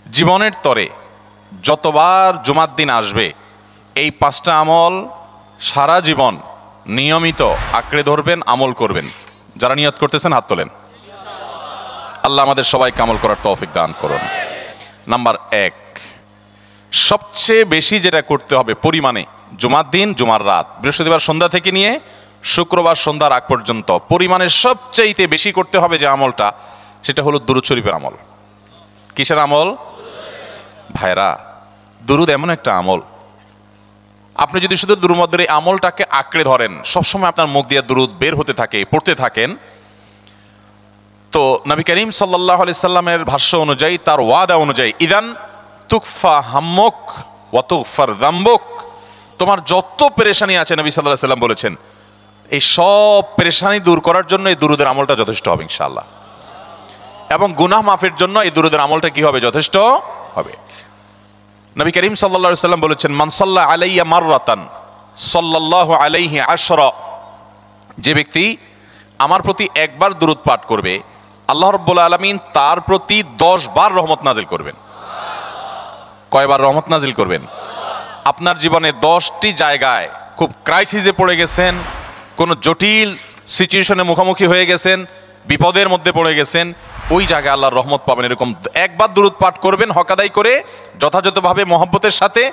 জীবনের তরে যতবার জুমার দিন আসবে এই 5টা আমল সারা জীবন নিয়মিত আঁকড়ে ধরবেন, আমল করবেন। যারা নিয়ত করতেছেন হাত তোলেন। আল্লাহ আমাদের সবাইকে আমল করার তৌফিক দান করুন। নাম্বার 1, সবচেয়ে বেশি যেটা করতে হবে পরিমাণে, জুমার দিন, জুমার রাত, বৃহস্পতিবার সন্ধ্যা থেকে নিয়ে শুক্রবার সন্ধ্যার আগ পর্যন্ত পরিমাণে সবচাইতে বেশি করতে হবে যে আমলটা, সেটা হলো দুরূদ শরীফের আমল। কিসের আমল? ভাইরা, দুরূদ এমন একটা আমল, আপনি যদি শুধু দুরূদের এই আমলটাকে আঁকড়ে ধরেন, সবসময় আপনার মুখ দিয়ে দুরূদ বের হতে থাকে, পড়তে থাকেন, তো নবী করিম সাল্লাল্লাহু আলাইহি সাল্লামের ভাষ্য অনুযায়ী, তার ওয়াদা অনুযায়ী, ইদান তুকফা হাম্মুক ওয়া তুগফার যামবুক, তোমার যত পেরেশানি আছে নবী সাল্লাল্লাহু আলাইহি সাল্লাম বলেছেন এই সব পেরেশানি দূর করার জন্য এই দুরূদের আমলটা যথেষ্ট হবে ইনশাআল্লাহ। এবং গুনাহ মাফের জন্য এই দুরূদের আমলটা কি হবে? যথেষ্ট হবে। নবী করিম সাল্লাল্লাহু আলাইহি সাল্লাম বলেছেন, মান সাল্লা আলাইয়া মাররাতান সাল্লাল্লাহু আলাইহি আশরা, যে ব্যক্তি আমার প্রতি একবার দুরূদ পাঠ করবে, আল্লাহ রাব্বুল আলামিন তার প্রতি 10 বার রহমত নাজিল করবেন। কয়বার রহমত নাজিল করবেন? আপনার জীবনে 10টি জায়গায় খুব ক্রাইসিসে পড়ে গেছেন, কোনো জটিল সিচুয়েশনে মুখোমুখি হয়ে গেছেন, বিপদের মধ্যে পড়ে গেছেন, ওই জায়গায় আল্লাহর রহমত পাবেন। এরকম একবার দুরূদ পাঠ করবেন হক আদায় করে, যথাযথভাবে মহব্বতের সাথে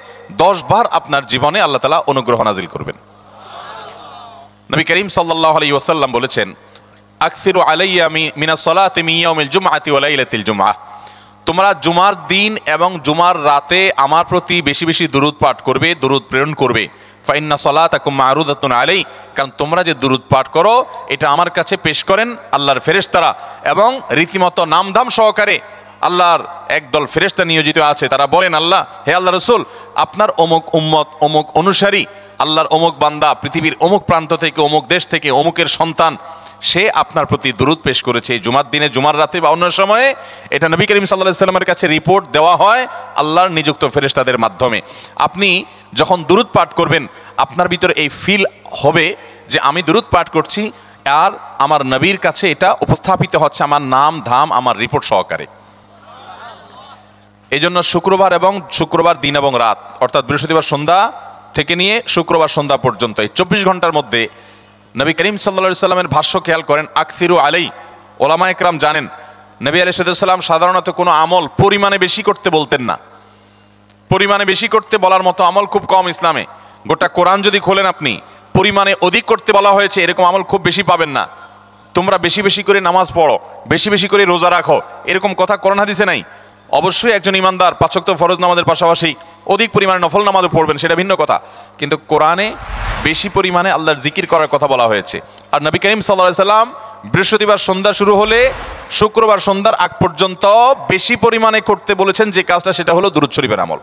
10 বার আপনার জীবনে আল্লাহ তাআলা অনুগ্রহ নাজিল করবেন। নবী করিম সাল্লাল্লাহু আলাইহি ওয়াসাল্লাম বলেছেন, আকসিরু আলাইয়া মিনাস সালাতি মিন ইয়াউমিল জুমআতি ওয়া লাইলাতিল জুমআহ, তোমরা জুমার দিন এবং জুমার রাতে আমার প্রতি বেশি বেশি দুরূদ পাঠ করবে, দুরূদ প্রেরণ করবে। ফাইন্না সালাতাকুম মা'রুদাতুন আলাই, কারণ তোমরা যে দুরূদ পাঠ করো এটা আমার কাছে পেশ করেন আল্লাহর ফেরেশতারা, এবং রীতিমতো নামধাম সহকারে আল্লাহর একদল ফেরেশতা নিয়োজিত আছে। তারা বলেন, আল্লাহ, হে আল্লাহ রাসূল, আপনার অমুক উম্মত, অমুক অনুসারী, আল্লাহর অমুক বান্দা পৃথিবীর অমুক প্রান্ত থেকে, অমুক দেশ থেকে, অমুকের সন্তান, সে আপনার প্রতি দুরূদ পেশ করেছে জুমার দিনে, জুমার রাতে বা অন্য সময়ে। এটা নবী করিম সাল্লাল্লাহু আলাইহি সাল্লামের কাছে রিপোর্ট দেওয়া হয় আল্লাহর নিযুক্ত ফেরেশতাদের মাধ্যমে। আপনি যখন দুরূদ পাঠ করবেন, আপনার ভিতরে এই ফিল হবে যে আমি দুরূদ পাঠ করছি আর আমার নবীর কাছে এটা উপস্থাপিত হচ্ছে আমার নাম ধাম, আমার রিপোর্ট সহকারে। এই জন্য শুক্রবার দিন এবং রাত, অর্থাৎ বৃহস্পতিবার সন্ধ্যা থেকে নিয়ে শুক্রবার সন্ধ্যা পর্যন্ত এই 24 ঘন্টার মধ্যে নবী করিম সাল্লাল্লাহু আলাইহি সাল্লামের ভাষ্য খেয়াল করেন, আকসিরু আলাই, ওলামায়ে কেরাম জানেন নবী আলাইহিস সালাম সাধারণত কোনো আমল পরিমাণে বেশি করতে বলতেন না। পরিমাণে বেশি করতে বলার মতো আমল খুব কম ইসলামে। গোটা কোরআন যদি খোলেন আপনি, পরিমাণে অধিক করতে বলা হয়েছে এরকম আমল খুব বেশি পাবেন না। তোমরা বেশি বেশি করে নামাজ পড়ো, বেশি বেশি করে রোজা রাখো, এরকম কথা কোরআন হাদিসে নাই। অবশ্যই একজন ইমানদার 5 ওয়াক্ত ফরজ নামাজের পাশাপাশি অধিক পরিমাণে নফল নামাজও পড়বেন, সেটা ভিন্ন কথা, কিন্তু কোরআনে বেশি পরিমাণে আল্লাহর জিকির করার কথা বলা হয়েছে। আর নবী করিম সাল্লাল্লাহু আলাইহি সাল্লাম বৃহস্পতিবার সন্ধ্যা শুরু হলে শুক্রবার সন্ধ্যার আগ পর্যন্ত বেশি পরিমাণে করতে বলেছেন যে কাজটা, সেটা হলো দুরূদ শরীফের আমল।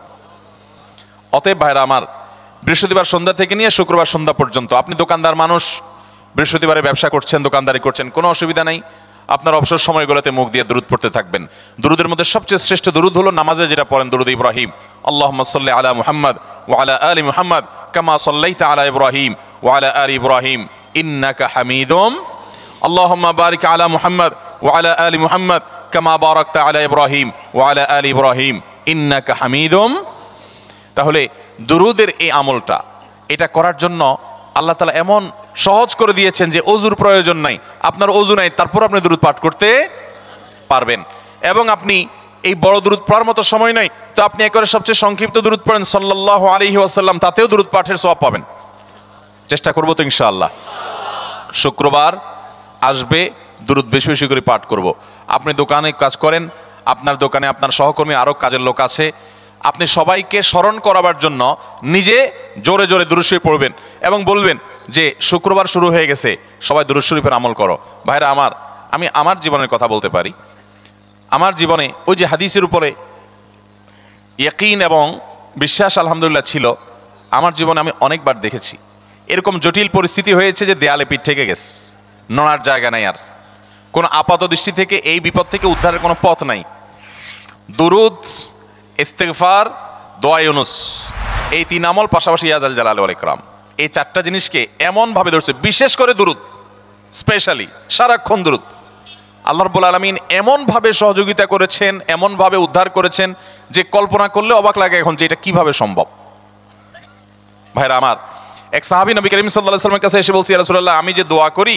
অতএব ভাইরা আমার, বৃহস্পতিবার সন্ধ্যা থেকে নিয়ে শুক্রবার সন্ধ্যা পর্যন্ত, আপনি দোকানদার মানুষ, বৃহস্পতিবারে ব্যবসা করছেন, দোকানদারি করছেন, কোনো অসুবিধা নাই, আপনার অবসর সময়গুলোতে মুখ দিয়ে দুরূদ পড়তে থাকবেন। দুরূদের মধ্যে সবচেয়ে শ্রেষ্ঠ দুরূদ হলো নামাজে যেটা পড়েন, দুরূদ ইব্রাহিম, আল্লাহুম্মা সাল্লি আলা মুহাম্মদ ওয়া আলা আলি মুহাম্মদ কামা সাল্লাইতা আলা ইব্রাহিম ওয়া আলা আলি ইব্রাহিম ইন্নাকা হামিদুম, আল্লাহুম্মা বারিক আলা মুহাম্মদ ওয়া আলা আলি মুহাম্মদ কামা বারাকতা আলা ইব্রাহিম ওয়া আলা আলি ইব্রাহিম ইন্নাকা হামিদুম। তাহলে দুরূদের এই আমলটা, এটা করার জন্য আল্লাহ তাআলা এমন সহজ করে দিয়েছেন যে ওযুর প্রয়োজন নাই। আপনার ওযু নাই, তারপর আপনি দুরূদ পাঠ করতে পারবেন। এবং আপনি এই বড় দুরূদ পড়ার মতো সময় নাই, তো আপনি একবারে সবচেয়ে সংক্ষিপ্ত দুরূদ পড়েন সাল্লাল্লাহু আলাইহি ওয়াসাল্লাম, তাতেও দুরূদ পাঠের সওয়াব পাবেন। চেষ্টা করব তো ইনশাআল্লাহ। শুক্রবার আসবে, দুরূদ বেশি বেশি করে পাঠ করব। আপনি দোকানে কাজ করেন, আপনার দোকানে আপনার সহকর্মী আরও কাজের লোক আছে, আপনি সবাইকে স্মরণ করাবার জন্য নিজে জোরে জোরে দুরূদ শরীফ পড়বেন এবং বলবেন যে শুক্রবার শুরু হয়ে গেছে, সবাই দুরূদ শরীফের আমল করো। ভাইরা আমার, আমি আমার জীবনের কথা বলতে পারি। আমার জীবনে ওই যে হাদিসের উপরে ইয়াকিন এবং বিশ্বাস আলহামদুলিল্লাহ ছিল, আমার জীবনে আমি অনেকবার দেখেছি এরকম জটিল পরিস্থিতি হয়েছে যে দেয়ালে পিঠ ঠেকে গেছে, নড়ার জায়গা নাই, আর কোনো আপাত দৃষ্টি থেকে এই বিপদ থেকে উদ্ধারের কোনো পথ নাই। দুরূদ, ইস্তেগফার, দোয়া ইউনুস, এই 3 আমল, পাশাপাশি ইয়া জাল জালালি ওয়াল ইকরাম, এই 4টা জিনিসকে এমন ভাবে ধরছে, বিশেষ করে দুরূদ, স্পেশালি সারাক্ষণ দুরূদ। আল্লাহ রাব্বুল আলামিন এমনভাবে সহযোগিতা করেছেন, এমনভাবে উদ্ধার করেছেন যে কল্পনা করলে অবাক লাগে এখন যে এটা কিভাবে সম্ভব। ভাইরা আমার, এক সাহাবী নবী করিম সাল্লাল্লাহু আলাইহি ওয়াসাল্লামের কাছে এসে বলছি, ইয়া রাসূলুল্লাহ, আমি যে দোয়া করি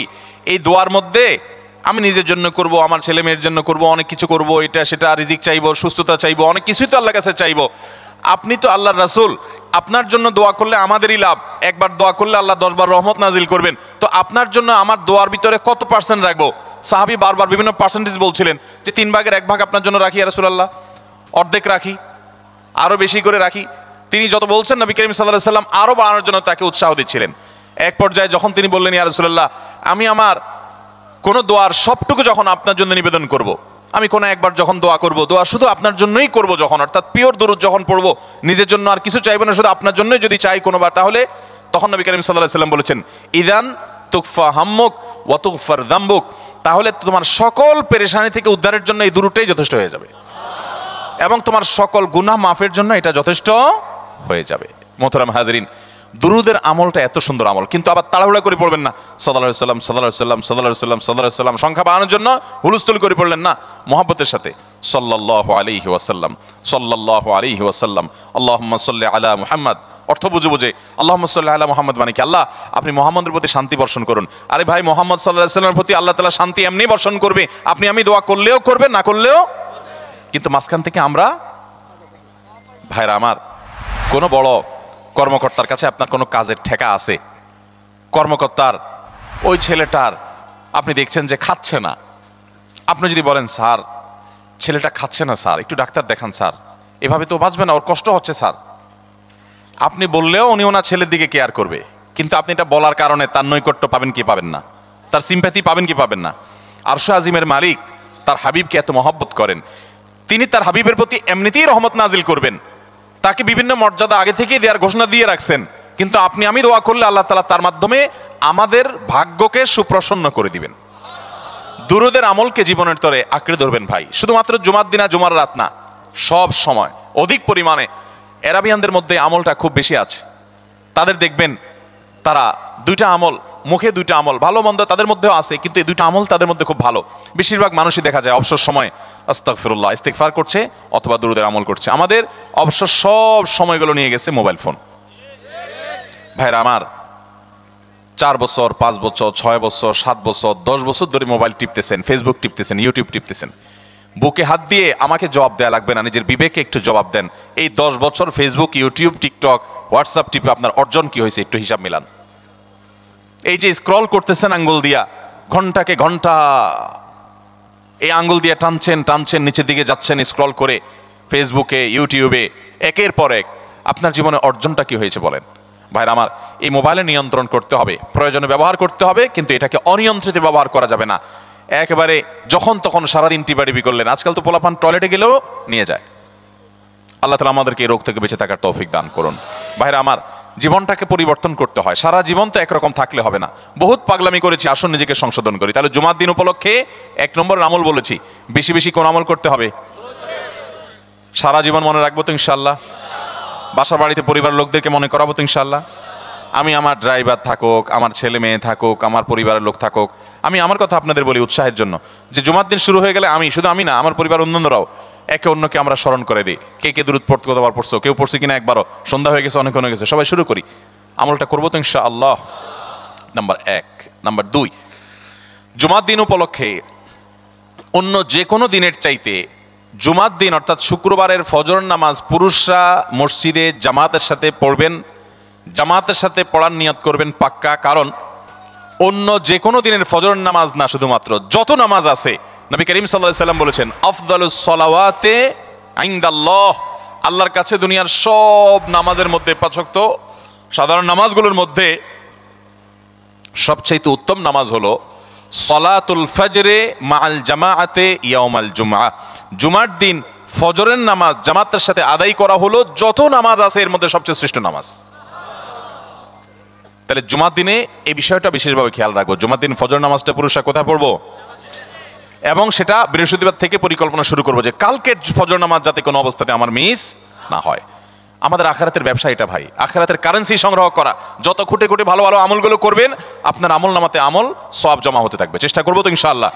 এই দোয়ার মধ্যে আমি নিজের জন্য করব, আমার ছেলে মেয়ের জন্য করব, অনেক কিছু করব, এটা সেটা, রিজিক চাইবো, সুস্থতা চাইবো, অনেক কিছুই তো আল্লাহর কাছে চাইবো। আপনি তো আল্লাহর রাসূল, আপনার জন্য দোয়া করলে আমাদেরই লাভ, একবার দোয়া করলে আল্লাহ 10 বার রহমত নাজিল করবেন, তো আপনার জন্য আমার দোয়ার ভিতরে কত পার্সেন্ট রাখবো? সাহাবী বারবার বিভিন্ন পার্সেন্টেজ বলছিলেন যে 3 ভাগের 1 ভাগ আপনার জন্য রাখি ইয়া রাসূলুল্লাহ, অর্ধেক রাখি, আরো বেশি করে রাখি। তিনি যত বলছেন নবী করিম সাল্লাল্লাহু আলাইহি ওয়াসাল্লাম আরো বাড়ানোর জন্য তাকে উৎসাহ দিচ্ছিলেন। এক পর্যায়ে যখন তিনি বললেন, ইয়া রাসূলুল্লাহ, আমি আমার কোন দোয়ার সবটুকু যখন আপনার জন্য নিবেদন করব, আমি কোনো একবার যখন দোয়া করব, দোয়া শুধু আপনার জন্যই করব যখন, অর্থাৎ পিওর দরুদ যখন পড়বো, নিজের জন্য আর কিছু চাইবো না, শুধু আপনার জন্যই যদি চাই কোনোবার, তাহলে তখন নবী করিম সাল্লাল্লাহু আলাইহি ওয়াসাল্লাম বলেছেন, ইদান তুকফা হাম্মুক ওয়া তুগফার যামবুক, তাহলে তোমার সকল পেরেশানি থেকে উদ্ধারের জন্য এই দুরুদটাই যথেষ্ট হয়ে যাবে, এবং তোমার সকল গুনাহ মাফের জন্য এটা যথেষ্ট হয়ে যাবে। মোহতারাম হাজরিন, দুরুদের আমলটা এত সুন্দর আমল, কিন্তু আবার তাড়াহুড়া করে পড়বেন না, সাল্লাল্লাহু আলাইহি ওয়াসাল্লাম সাল্লাল্লাহু আলাইহি ওয়াসাল্লাম সাল্লাল্লাহু আলাইহি ওয়াসাল্লাম সাল্লাল্লাহু আলাইহি ওয়াসাল্লাম সংখ্যা বাড়ানোর জন্য হুলস্থুল করে পড়লেন না, মহব্বতের সাথে সাল্লাল্লাহু আলাইহি ওয়াসাল্লাম সাল্লাল্লাহু আলাইহি ওয়াসাল্লাম আল্লাহুম্মা সাল্লি আলা মুহাম্মদ, অর্থ বুঝে বুঝে আল্লাহুম্মা সাল্লি আলা মুহাম্মদ মানে কি, আল্লাহ আপনি মুহাম্মদের প্রতি শান্তি বর্ষণ করুন। আরে ভাই, মুহাম্মদ সাল্লাল্লাহু আলাইহি ওয়াসাল্লামের প্রতি আল্লাহ তাআলা শান্তি এমনি বর্ষণ করবে, আপনি আমি দোয়া করলেও করবেন, না করলেও। কিন্তু মাঝখান থেকে আমরা, ভাইরা আমার, কোনো বড় কর্মকর্তার কাছে আপনার কোনো কাজের ঠেকা আছে, কর্মকর্তার ওই ছেলেটার আপনি দেখছেন যে খাচ্ছে না, আপনি যদি বলেন, স্যার ছেলেটা খাচ্ছে না স্যার, একটু ডাক্তার দেখান স্যার, এভাবে তো বাঁচবে না, ওর কষ্ট হচ্ছে স্যার, আপনি বললেও উনি ওনার ছেলের দিকে কেয়ার করবে, কিন্তু আপনি এটা বলার কারণে তার নৈকট্য পাবেন কি পাবেন না, তার সিম্প্যাথি পাবেন কি পাবেন না। আরশ আজিমের মালিক তার হাবিবকে এত মহব্বত করেন, তিনি তার হাবিবের প্রতি এমনিতেই রহমত নাজিল করবেন, তাকে বিভিন্ন মর্যাদা আগে থেকেই দেওয়ার ঘোষণা দিয়ে রাখছেন, কিন্তু আপনি আমি দোয়া করলে আল্লাহ তাআলা তার মাধ্যমে আমাদের ভাগ্যকে সুপ্রসন্ন করে দিবেন। দুরুদের আমলকে জীবনের তরে আঁকড়ে ধরবেন ভাই, শুধুমাত্র জুমার দিন, জুমার রাত না, সব সময় অধিক পরিমাণে। এরাবিয়ানদের মধ্যে আমলটা খুব বেশি আছে, তাদের দেখবেন তারা দুইটা আমল, মুখে দুইটা আমল, ভালো মন্দ তাদের মধ্যেও আছে, কিন্তু এই দুইটা আমল তাদের মধ্যে খুব ভালো। বেশিরভাগ মানুষই দেখা যায় অবসর সময় আস্তাগফিরুল্লাহ, ইস্তিগফার করছে অথবা দুরুদের আমল করছে। আমাদের অবসর সব সময়গুলো নিয়ে গেছে মোবাইল ফোন। ভাইরা আমার, 4 বছর 5 বছর 6 বছর 7 বছর 10 বছর ধরে মোবাইল টিপতেছেন, ফেসবুক টিপতেছেন, ইউটিউব টিপতেছেন, বুকে হাত দিয়ে আমাকে জবাব দেয়া লাগবে না, নিজের বিবেকে একটু জবাব দেন। এই 10 বছর ফেসবুক, ইউটিউব, টিকটক, হোয়াটসঅ্যাপ টিপে আপনার অর্জন কি হয়েছে একটু হিসাব মিলান। এই যে স্ক্রল করতেছেন আঙ্গুল দিয়া, ঘন্টাকে ঘন্টা এই আঙ্গুল দিয়ে টানছেন টানছেন, নিচের দিকে যাচ্ছেন স্ক্রল করে ফেসবুকে, ইউটিউবে, একের পর এক, আপনার জীবনে অর্জনটা কি হয়েছে বলেন? ভাইরা আমার, এই মোবাইলে নিয়ন্ত্রণ করতে হবে, প্রয়োজনে ব্যবহার করতে হবে, কিন্তু এটাকে অনিয়ন্ত্রিত ব্যবহার করা যাবে না। একেবারে যখন তখন সারাদিন টিপাটিপি করলেন, আজকাল তো পোলাপান টয়লেটে গেলেও নিয়ে যায়। আল্লাহ তাআলা আমাদেরকে এই রোগ থেকে বেঁচে থাকার তৌফিক দান করুন। ভাইরা আমার, জীবনটাকে পরিবর্তন করতে হয়, সারা জীবন তো একরকম থাকলে হবে না। বহুত পাগলামি করেছি, আসুন নিজেকে সংশোধন করি। তাহলে জুমার দিন উপলক্ষে 1 নম্বর আমল বলেছি, বেশি বেশি কোন আমল করতে হবে? সারা জীবন মনে রাখবো তো ইনশাআল্লাহ। বাসা বাড়িতে পরিবার লোকদেরকে মনে করাবো তো ইনশাআল্লাহ। আমি আমার ড্রাইভার থাকুক, আমার ছেলে মেয়ে থাকুক, আমার পরিবারের লোক থাকুক, আমি আমার কথা আপনাদের বলি উৎসাহের জন্য, যে জুমার দিন শুরু হয়ে গেলে শুধু আমি না, আমার পরিবার অন্যান্যরাও একে অন্যকে আমরা স্মরণ করে দিই। কে কে দুরূদ পড়তে কতবার পড়ছো, কেউ পড়ছে কিনা একবারও, সন্ধ্যা হয়ে গেছে, অনেক হয়ে গেছে, সবাই শুরু করি, আমলটা করবো তো ইনশাআল্লাহ। নাম্বার 1। নাম্বার 2, জুমার দিন উপলক্ষে অন্য যে কোনো দিনের চাইতে জুমার দিন অর্থাৎ শুক্রবারের ফজর নামাজ পুরুষরা মসজিদে জামাতের সাথে পড়বেন, জামাতের সাথে পড়ার নিয়ত করবেন পাক্কা। কারণ অন্য যে কোনো দিনের ফজর নামাজ না, শুধুমাত্র যত নামাজ আছে, নবী করিম সাল্লাল্লাহু আলাইহি ওয়াসাল্লাম বলেছেন, আফদালুস সালাওয়াতে ইনদাল্লাহ, আল্লাহর কাছে দুনিয়ার সব নামাজের মধ্যে, 5 ওয়াক্ত সাধারণ নামাজগুলোর মধ্যে সবচেয়ে উত্তম নামাজ হলো সলাতুল ফজরে মাআল জামাআতে ইয়াউমাল জুমআ, জুমার দিন ফজরের নামাজ জামাতের সাথে আদায় করা হলো যত নামাজ আছে এর মধ্যে সবচেয়ে শ্রেষ্ঠ নামাজ। তাহলে জুমার দিনে এই বিষয়টা বিশেষভাবে খেয়াল রাখবো, জুমার দিন ফজর নামাজটা পুরুষরা কোথায় পড়বো, এবং সেটা বৃহস্পতিবার থেকে পরিকল্পনা শুরু করবো যে কালকের ফজর নামাজ যাতে কোনো অবস্থাতে আমার মিস না হয়। আমাদের আখিরাতের ব্যবসা এটা ভাই, আখিরাতের কারেন্সি সংগ্রহ করা। যত খুঁটে খুঁটে ভালো ভালো আমলগুলো করবেন, আপনার আমল নামাতে আমল সওয়াব জমা হতে থাকবে। চেষ্টা করবো তো ইনশাআল্লাহ।